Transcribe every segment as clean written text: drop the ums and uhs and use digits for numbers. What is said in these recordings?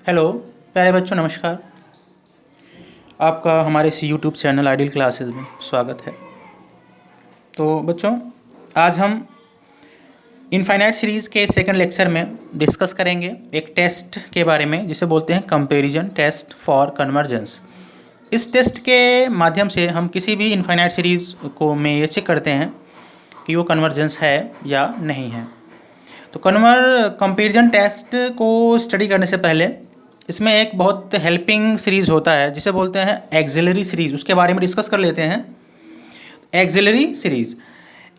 Hello प्यारे बच्चों, नमस्कार। आपका हमारे इस यूट्यूब चैनल आइडियल क्लासेस में स्वागत है। तो बच्चों, आज हम इनफाइनाइट सीरीज़ के सेकंड लेक्चर में डिस्कस करेंगे एक टेस्ट के बारे में जिसे बोलते हैं कंपैरिजन टेस्ट फॉर कन्वर्जेंस। इस टेस्ट के माध्यम से हम किसी भी इनफाइनाइट सीरीज़ को में ये चेक करते हैं कि वो कन्वर्जेंस है या नहीं है। तो कंपैरिजन टेस्ट को स्टडी करने से पहले इसमें एक बहुत हेल्पिंग सीरीज़ होता है जिसे बोलते हैं एक्सिलरी सीरीज़, उसके बारे में डिस्कस कर लेते हैं। Auxiliary series,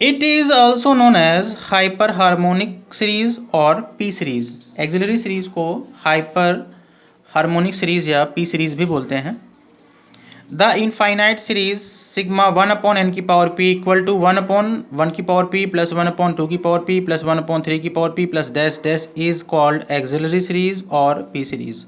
it is also known as hyper harmonic series और पी सीरीज़। एक्सिलरी सीरीज़ को हाइपर हार्मोनिक सीरीज़ या पी सीरीज़ भी बोलते हैं। The infinite series sigma 1/n की पावर p इक्वल टू 1/1 की पावर p प्लस 1/2 की power p plus 1/3 की power p plus dash dash is called axillary series और p सीरीज।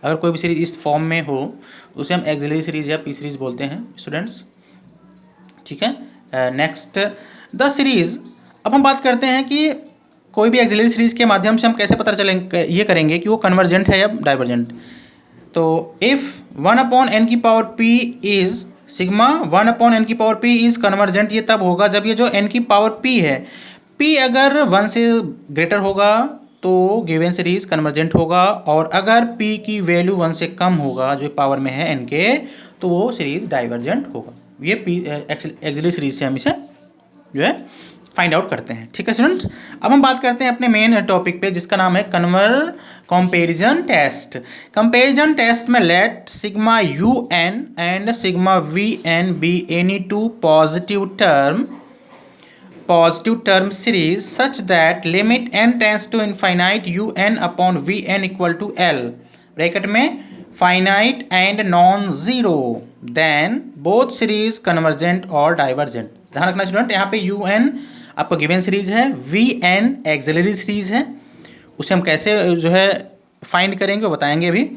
अगर कोई भी सीरीज इस फॉर्म में हो उसे हम एक्सिलरी सीरीज या p सीरीज बोलते हैं स्टूडेंट्स। ठीक है, नेक्स्ट द सीरीज। अब हम बात करते हैं कि कोई भी एक्सिलरी सीरीज के माध्यम से हम कैसे पता चलेंगे, ये करेंगे कि वो कन्वर्जेंट है या डाइवर्जेंट। तो इफ़ 1/n की power p is sigma 1/n की पावर p इज़ कन्वर्जेंट, ये तब होगा जब ये जो n की पावर p है, p अगर 1 से ग्रेटर होगा तो गिवन सीरीज कन्वर्जेंट होगा, और अगर p की वैल्यू 1 से कम होगा जो पावर में है n के, तो वो सीरीज डाइवर्जेंट होगा। ये p एक्सिलरी सीरीज से हम इसे जो है फाइंड आउट करते हैं। ठीक है स्टूडेंट्स, अब हम बात करते हैं अपने मेन टॉपिक पे जिसका नाम है कंपैरिजन टेस्ट। कंपैरिजन टेस्ट में let sigma you n and sigma we n be any two positive term series such that limit n tends to infinite u n upon v n equal to l, bracket में finite and non zero, then both series convergent और divergent. ध्यान रखना student, यहाँ पे u n आपको given series है, v n auxiliary series है, उसे हम कैसे जो है फाइंड करेंगे वो बताएंगे अभी।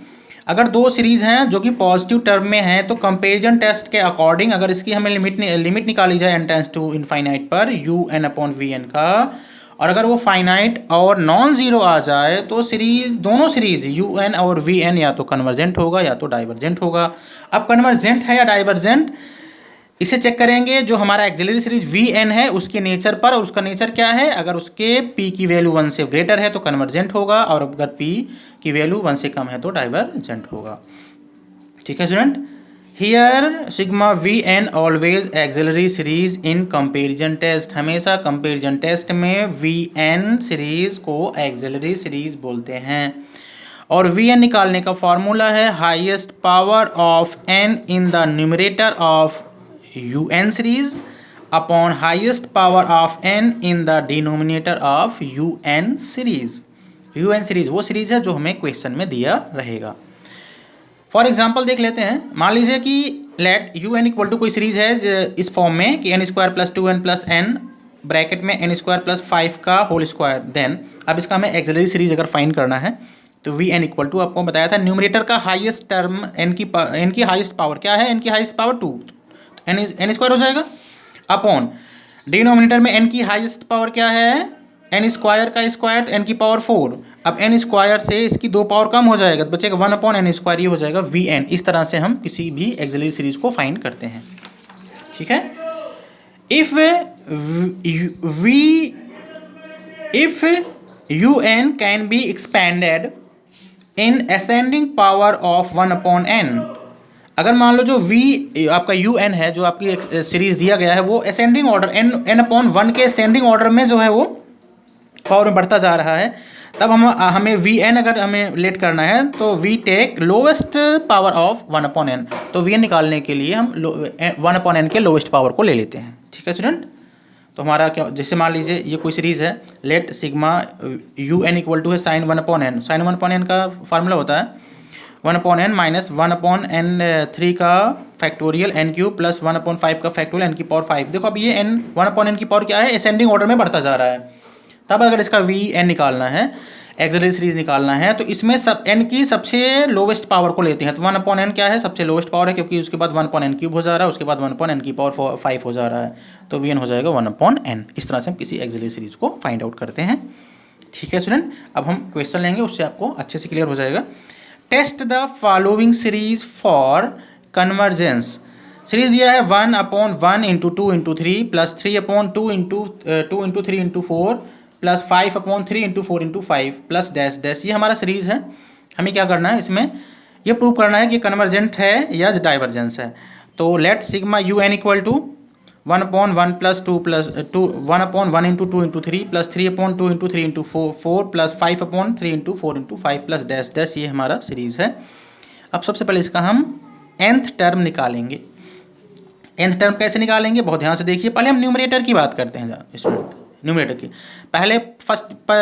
अगर दो सीरीज हैं जो कि पॉजिटिव टर्म में हैं तो कंपैरिजन टेस्ट के अकॉर्डिंग अगर इसकी हमें लिमिट निकाली जाए एन टेंस टू इनफाइनाइट पर u n upon v n का, और अगर वो फाइनाइट और नॉन जीरो आ जाए तो दोनों सीरीज यू एन और वी एन या तो कन्वर्जेंट होगा या तो डाइवर्जेंट होगा। अब कन्वर्जेंट है या डाइवर्जेंट इसे चेक करेंगे जो हमारा एक्सिलरी सीरीज वी एन है उसके नेचर पर, और उसका नेचर क्या है। अगर उसके p की वैल्यू 1 से ग्रेटर है तो कन्वर्जेंट होगा, और अगर p की वैल्यू 1 से कम है तो डाइवर्जेंट होगा। ठीक है student, here sigma we N always auxiliary series in comparison test. हमेशा कंपैरिजन टेस्ट में वी एन सीरीज को एक्सिलरी सीरीज बोलते हैं, और वी एन निकालने का फॉर्मूला है highest power of n in the numerator of un series upon highest power of n in the denominator of un series। un series वो series है जो हमें क्वेश्चन में दिया रहेगा। फॉर एग्जाम्पल देख लेते हैं, मान लीजिए कि let U N equal to कोई सीरीज है इस फॉर्म में कि N square plus 2n plus N bracket में एन स्क्वायर प्लस 5 का होल स्क्वायर। देन अब इसका हमें एक्सिलरी सीरीज अगर फाइंड करना है तो वी एन इक्वल टू आपको बताया था न्यूमरेटर का हाईएस्ट टर्म एन की हाईएस्ट पावर क्या है, एन की हाईएस्ट पावर 2, एन स्क्वायर हो जाएगा अपॉन डिनोमिनेटर में एन की हाईएस्ट पावर क्या है, एन स्क्वायर का स्क्वायर एन की पावर 4। अब एन स्क्वायर से इसकी 2 पावर कम हो जाएगा तो बचेगा 1/n स्क्वायर, ये हो जाएगा वी एन। इस तरह से हम किसी भी एक्सिलरी सीरीज को फाइंड करते हैं। ठीक है, if U N can be expanded in ascending power of 1/n, अगर मान लो जो v आपका यू एन है जो आपकी एक सीरीज दिया गया है वो असेंडिंग ऑर्डर n/1 के असेंडिंग ऑर्डर में जो है वो पावर में बढ़ता जा रहा है, तब हमें वी एन अगर हमें लेट करना है तो we take lowest power of 1/n। तो वी एन निकालने के लिए हम 1/n के लोवेस्ट पावर को ले लेते हैं। ठीक है स्टूडेंट, तो हमारा क्या, जैसे मान लीजिए ये कोई सीरीज है, let sigma you N equal to है साइन 1/n। साइन 1/n का फार्मूला होता है 1/n माइनस 1/n3 का फैक्टोरियल n क्यूब प्लस 1/5 का फैक्टोरियल n की पावर 5। देखो अब ये n 1/n की पावर क्या है, असेंडिंग ऑर्डर में बढ़ता जा रहा है। तब अगर इसका वी एन निकालना है, एक्सिलरी सीरीज निकालना है, तो इसमें सब n की सबसे लोवेस्ट पावर को लेते हैं। तो 1/n क्या है, सबसे लोवेस्ट पावर है क्योंकि उसके बाद 1/n क्यूब हो जा रहा है, उसके बाद 1/n की पावर 5 हो जा रहा है, तो वी एन हो जाएगा 1/n। इस तरह से हम किसी एक्सिलरी सीरीज को फाइंड आउट करते हैं। ठीक है स्टूडेंट, अब हम क्वेश्चन लेंगे, उससे आपको अच्छे से क्लियर हो जाएगा। Test the following series for convergence. Series दिया है 1/1 into 2 into 3 plus 3/2 into 2 into 3 into 4 plus 5/3 into 4 into 5 plus dash dash. ये हमारा सीरीज है। हमें क्या करना है, इसमें ये प्रूव करना है कि कन्वर्जेंट है या डाइवर्जेंस है। तो let sigma you N equal to 1/1 plus 2 plus 2 1/1 into 2 into 3 plus 3/2 into 3 into 4 plus 5/3 into 4 into 5 plus dash dash. ये हमारा सीरीज है। अब सबसे पहले इसका हम nth टर्म निकालेंगे। nth टर्म कैसे निकालेंगे, बहुत ध्यान से देखिए। पहले हम न्यूमरेटर की बात करते हैं स्टूडेंट, न्यूमरेटर की। पहले फर्स्ट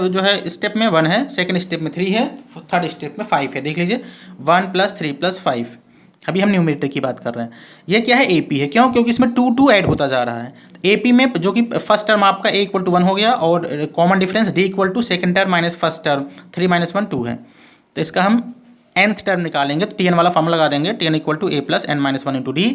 जो है स्टेप में 1 है, सेकंड स्टेप में 3 है, थर्ड स्टेप में 5 है। देख लीजिए 1 प्लस 3 प्लस 5। अभी हम न्यूमरेटर की बात कर रहे हैं। ये क्या है, AP है। क्यों? क्योंकि इसमें 2 ऐड होता जा रहा है। AP में जो कि फर्स्ट टर्म आपका A इक्वल टू 1 हो गया और common difference D equal to second term minus first term 3 minus 1 2 है। तो इसका हम nth टर्म निकालेंगे तो Tn वाला फॉर्मूला लगा देंगे। Tn equal to A plus n minus 1 into D.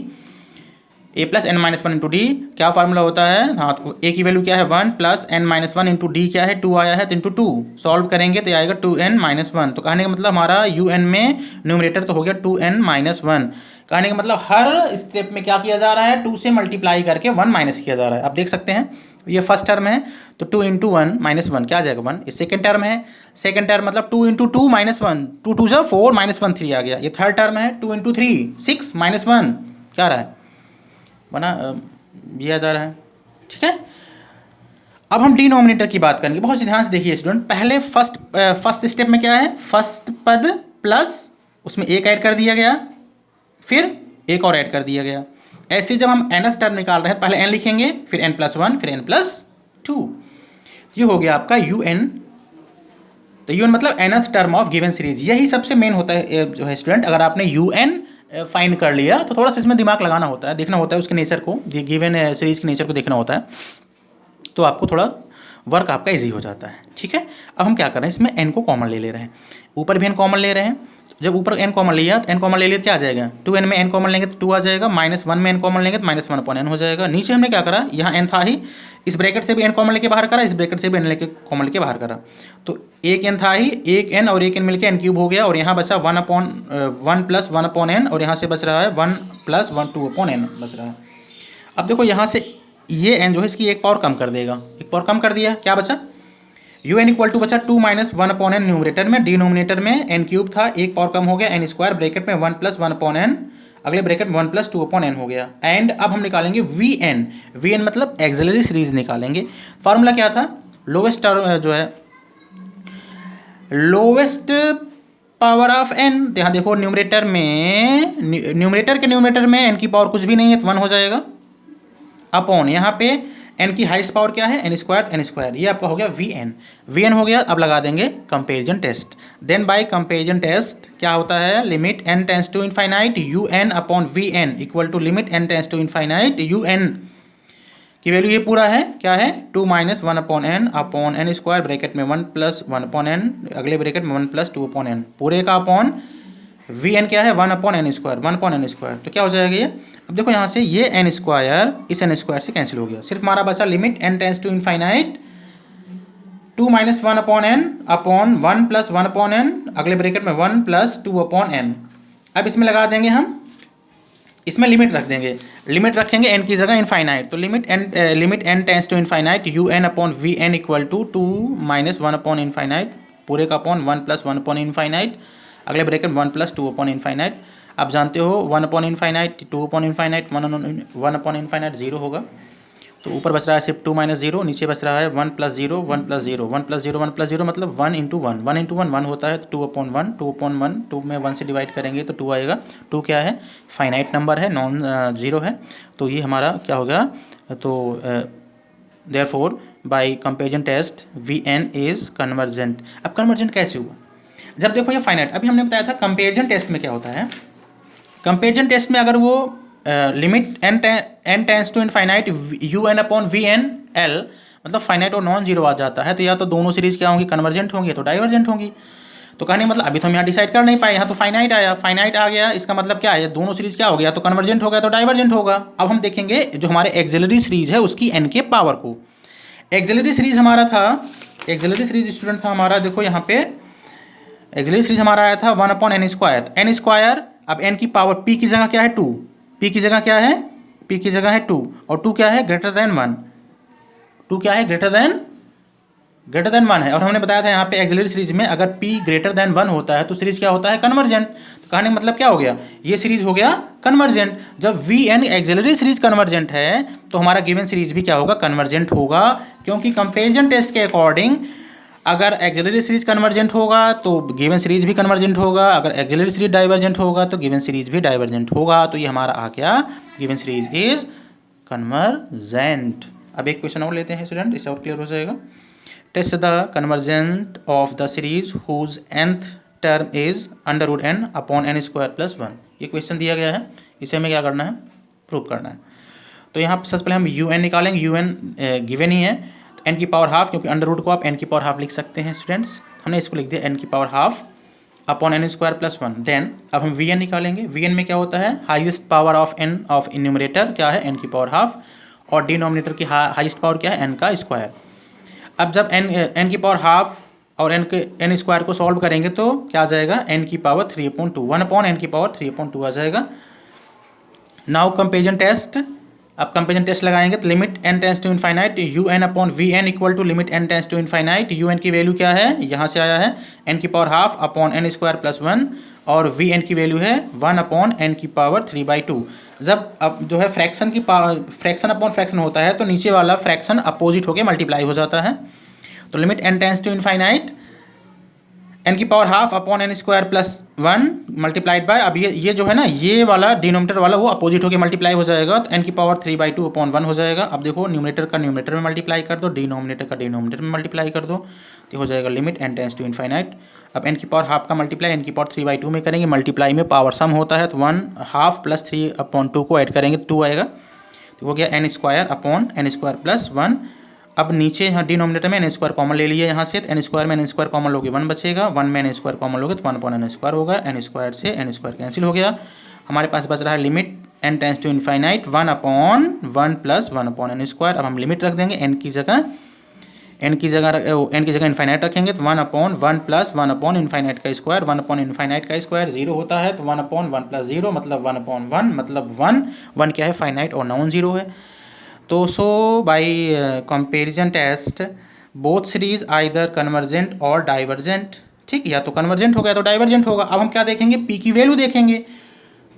A plus N minus 1 into D क्या फार्मूला होता है? हाँ, तो ए की वैल्यू क्या है 1 plus N minus 1 into D क्या है 2 आया है, तो इंटू 2 सॉल्व करेंगे तो आएगा 2n माइनस 1। तो कहने का मतलब हमारा un में न्यूमरेटर तो हो गया 2n माइनस 1। कहने का मतलब हर स्टेप में क्या किया जा रहा है, 2 से मल्टीप्लाई करके 1 माइनस किया जा रहा है। आप देख सकते हैं ये फर्स्ट टर्म है तो 2 इंटू 1 माइनस 1 क्या आ जाएगा 1। ये सेकेंड टर्म है, सेकेंड टर्म मतलब 2 इंटू 2 माइनस 1, 2 2 से 4 माइनस 1 3 आ गया। ये थर्ड टर्म है 2 इंटू 3 6 माइनस 1 क्या रहा है बना दिया जा रहा है। ठीक है, अब हम डिनोमिनेटर की बात करेंगे। बहुत ध्यान से देखिए स्टूडेंट, पहले फर्स्ट स्टेप में क्या है, फर्स्ट पद प्लस उसमें एक ऐड कर दिया गया, फिर एक और ऐड कर दिया गया। ऐसे जब हम nth टर्म निकाल रहे हैं पहले n लिखेंगे, फिर n प्लस 1, फिर n प्लस 2। ये हो गया आपका un। तो un मतलब nth term of given series. यही सबसे मेन होता है जो है स्टूडेंट। अगर आपने un फाइंड कर लिया तो थोड़ा सा इसमें दिमाग लगाना होता है, देखना होता है उसके नेचर को, गिवन सीरीज के नेचर को देखना होता है, तो आपको थोड़ा वर्क आपका इजी हो जाता है। ठीक है, अब हम क्या कर रहे हैं, इसमें n को कॉमन ले रहे हैं, ऊपर भी n कॉमन ले रहे हैं। जब ऊपर n कॉमन लिया तो n कॉमन ले लिया तो क्या आ जाएगा, 2n में n कॉमन लेंगे तो 2 आ जाएगा, माइनस 1 में n कॉमन लेंगे तो माइनस 1/n हो जाएगा। नीचे हमने क्या करा, यहाँ n था ही, इस ब्रैकेट से भी n कॉमन लेके बाहर करा, इस ब्रैकेट से भी n लेके कॉमन लेके बाहर करा, तो एक n था ही, एक n और एक n मिलके n क्यूब हो गया, और यहाँ बचा 1 प्लस 1/n, और यहाँ से बच रहा है 1 प्लस 1 2/n बच रहा है। अब देखो यहाँ से ये n जो है इसकी एक पावर कम कर देगा, एक पावर कम कर दिया, क्या बचा un इक्वल टू बचा 2 माइनस 1/n न्यूमरेटर में, डिनोमिनेटर में n क्यूब था, एक पावर कम हो गया n स्क्वायर, ब्रैकेट में 1 प्लस 1/n, अगले ब्रैकेट में 1 प्लस 2/n हो गया। एंड अब हम निकालेंगे vn मतलब एक्सिलरी सीरीज निकालेंगे। फार्मूला क्या था, लोवेस्ट टर्म जो है लोवेस्ट पावर ऑफ n। यहाँ देखो न्यूमरेटर के न्यूमरेटर में n की पावर कुछ भी नहीं है तो 1 हो जाएगा, अपॉन यहाँ पे n की हाईएस्ट पावर क्या है n स्क्वायर, ये आपका हो गया vn हो गया। अब लगा देंगे comparison test. Then by comparison test क्या होता है, limit n tends to infinite un upon vn equal to limit n tends to infinite un की वैल्यू ये पूरा है क्या है 2 minus 1/n upon n square, bracket में 1 प्लस 1/n, अगले ब्रैकेट में 1 प्लस 2/n, पूरे का अपॉन vn क्या है 1/n स्क्वायर, तो क्या हो जाएगा ये। अब देखो यहाँ से ये n स्क्वायर इस n स्क्वायर से कैंसिल हो गया, सिर्फ हमारा बचा limit n tends to infinite 2 minus 1/n upon 1 plus 1/n, अगले ब्रैकेट में 1 प्लस 2/n। अब इसमें लगा देंगे हम, इसमें लिमिट रख देंगे, लिमिट रखेंगे n की जगह इनफाइनाइट, तो limit n tends to infinite un upon vn equal to 2 minus 1/इनफाइनाइट, पूरे का अपॉन 1 प्लस 1/इनफाइनाइट, अगले ब्रैकेट 1 प्लस 2/इनफाइनाइट। आप जानते हो 1/इनफाइनाइट 2/इनफाइनाइट 1/इनफाइनाइट 0 होगा, तो ऊपर बच रहा है सिर्फ 2 माइनस 0, नीचे बच रहा है 1 प्लस 0 1 प्लस 0 1 प्लस 0 1 प्लस 0 मतलब 1 इंटू 1 1 होता है, तो 2/1 2/1 2 में 1 से डिवाइड करेंगे तो 2 आएगा। 2 क्या है, फाइनाइट नंबर है, नॉन जीरो है, तो ये हमारा क्या हो गया, तो therefore by comparison test vn is convergent. अब कन्वर्जेंट कैसे हुआ, जब देखो ये फाइनाइट, अभी हमने बताया था कंपेरिजन टेस्ट में क्या होता है, कंपेरिजन टेस्ट में अगर वो limit n tends to infinite un upon vn l मतलब फाइनाइट और नॉन जीरो आ जाता है, तो या तो दोनों सीरीज क्या होंगी, कन्वर्जेंट होंगी तो डाइवर्जेंट होंगी। तो कहने मतलब अभी तो हम यहाँ डिसाइड कर नहीं पाए, यहाँ तो फाइनाइट आया, फाइनाइट आ गया, इसका मतलब क्या है, दोनों सीरीज क्या हो गया, तो कन्वर्जेंट हो गया तो डाइवर्जेंट होगा। अब हम देखेंगे जो हमारे एक्सिलरी सीरीज है उसकी n के पावर को। एक्सिलरी सीरीज हमारा था, एक्सिलरी सीरीज स्टूडेंट था हमारा, देखो यहाँ पे एक्सिलरी सीरीज हमारा आया था 1/n², एन स्क्वायर, अब n की पावर p की जगह क्या है 2, p की जगह क्या है, p की जगह है 2, और 2 क्या है ग्रेटर देन 1, 2 क्या है ग्रेटर देन 1 है। और हमने बताया था यहाँ पे एक्सिलरी सीरीज में अगर p ग्रेटर देन 1 होता है तो सीरीज क्या होता है कन्वर्जेंट। तो कहने का मतलब क्या हो गया, ये सीरीज हो गया कन्वर्जेंट। जब Vn एक्सिलरी सीरीज कन्वर्जेंट है तो हमारा गिवन सीरीज भी क्या होगा कन्वर्जेंट होगा, क्योंकि कंपैरिजन टेस्ट के अकॉर्डिंग अगर एक्सिलरी सीरीज कन्वर्जेंट होगा तो गिवन सीरीज भी कन्वर्जेंट होगा, अगर एक्सिलरी सीरीज डाइवर्जेंट होगा तो गिवन सीरीज भी डाइवर्जेंट होगा। तो ये हमारा आ गया गिवन सीरीज इज कन्वर्जेंट। अब एक क्वेश्चन और लेते हैं स्टूडेंट, इससे और क्लियर हो जाएगा। Test the convergent of the series whose nth term is √n/n²+1। ये क्वेश्चन दिया गया है, इसे हमें क्या करना है प्रूव करना है। तो यहाँ सबसे पहले हम un निकालेंगे, un गिवन ही है तो n की पावर हाफ, क्योंकि अंडर रूट को आप n की पावर हाफ लिख सकते हैं स्टूडेंट्स, हमने इसको लिख दिया n की power half upon n²+1। Then अब हम vn निकालेंगे, vn में क्या होता है highest power of n of enumerator क्या है n की पावर हाफ, और डिनोमिनेटर की हाईएस्ट पावर क्या है n का स्क्वायर। अब जब n की पावर हाफ और n स्क्वायर को सॉल्व करेंगे तो क्या आ जाएगा n की पावर 3/2, 1/n की पावर 3/2 आ जाएगा। नाउ कंपेरिजन टेस्ट, अब कंपेरिजन टेस्ट लगाएंगे तो limit n tends to infinite un/vn equal to limit n tends to infinite, un की वैल्यू क्या है यहाँ से आया है n की पावर हाफ अपॉन n²+1, और vn की वैल्यू है 1/n की पावर 3/2। जब अब जो है फ्रैक्शन की फ्रैक्शन अपॉन फ्रैक्शन होता है तो नीचे वाला फ्रैक्शन अपोजिट होकर मल्टीप्लाई हो जाता है। तो limit n tends to infinite n की power half upon n²+1 multiplied by, अब ये जो है ना ये वाला डिनोमिनेटर वाला वो अपोजिट होकर मल्टीप्लाई हो जाएगा, तो n की पावर 3/2 अपॉन 1 हो जाएगा। अब देखो न्यूमरेटर का न्यूमरेटर में मल्टीप्लाई कर दो, डिनोमिनेटर का डिनोमिनेटर में मल्टीप्लाई कर दो, तो हो जाएगा limit n tends to infinite. अब n की पावर हाफ का मल्टीप्लाई n की पावर 3/2 में करेंगे, मल्टीप्लाई में पावर सम होता है तो 1/2 + 3/2 को ऐड करेंगे 2 आएगा, तो हो गया n² अपॉन n²+1। अब नीचे यहाँ डिनोमिनेटर में n² कॉमन ले लिया यहाँ से, तो n² में n² कॉमन लोगे 1 बचेगा, 1 में n² कॉमन लोगे तो 1/n² होगा, n² से n² कैंसिल हो गया। हमारे पास बच रहा है limit n tends to infinite 1/1 + 1/n²। अब हम लिमिट रख देंगे n की जगह इनफाइनाइट रखेंगे तो 1/1 + 1/इनफाइनाइट का स्क्वायर, 1/इनफाइनाइट का स्क्वायर 0 होता है, तो 1/1 + 0 मतलब 1/1 मतलब 1 क्या है फाइनाइट और नॉन जीरो है। तो so by comparison test both series either convergent और डाइवर्जेंट, ठीक, या तो कन्वर्जेंट होगा या तो डाइवर्जेंट होगा। अब हम क्या देखेंगे p की वैल्यू देखेंगे,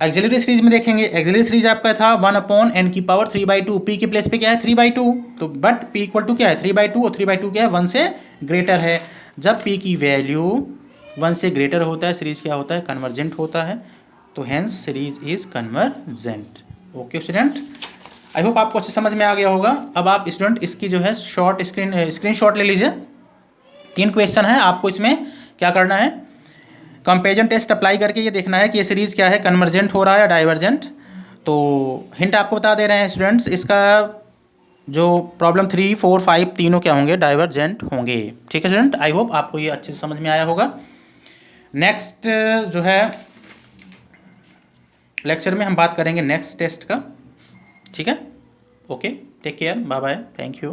एक्सिलरी सीरीज में देखेंगे, एक्सिलरी सीरीज आपका था 1/n की पावर 3/2, p के प्लेस पे क्या है 3/2, तो बट p इक्वल टू क्या है 3/2, और 3/2 क्या है 1 से ग्रेटर है। जब p की वैल्यू 1 से ग्रेटर होता है सीरीज क्या होता है कन्वर्जेंट होता है, तो hence series is convergent. Okay student, I hope आपको अच्छे समझ में आ गया होगा। अब आप स्टूडेंट इसकी जो है शॉर्ट स्क्रीनशॉट ले लीजिए, 3 क्वेश्चन है, आपको इसमें क्या करना है कंपेरिजन टेस्ट अप्लाई करके ये देखना है कि ये सीरीज क्या है कन्वर्जेंट हो रहा है या डाइवर्जेंट। तो हिंट आपको बता दे रहे हैं स्टूडेंट्स, इसका जो प्रॉब्लम 3, 4, 5 तीनों क्या होंगे डाइवर्जेंट होंगे। ठीक है स्टूडेंट, आई होप आपको ये अच्छे से समझ में आया होगा। नेक्स्ट जो है लेक्चर में हम बात करेंगे नेक्स्ट टेस्ट का, ठीक है। Okay, take care, bye bye, thank you.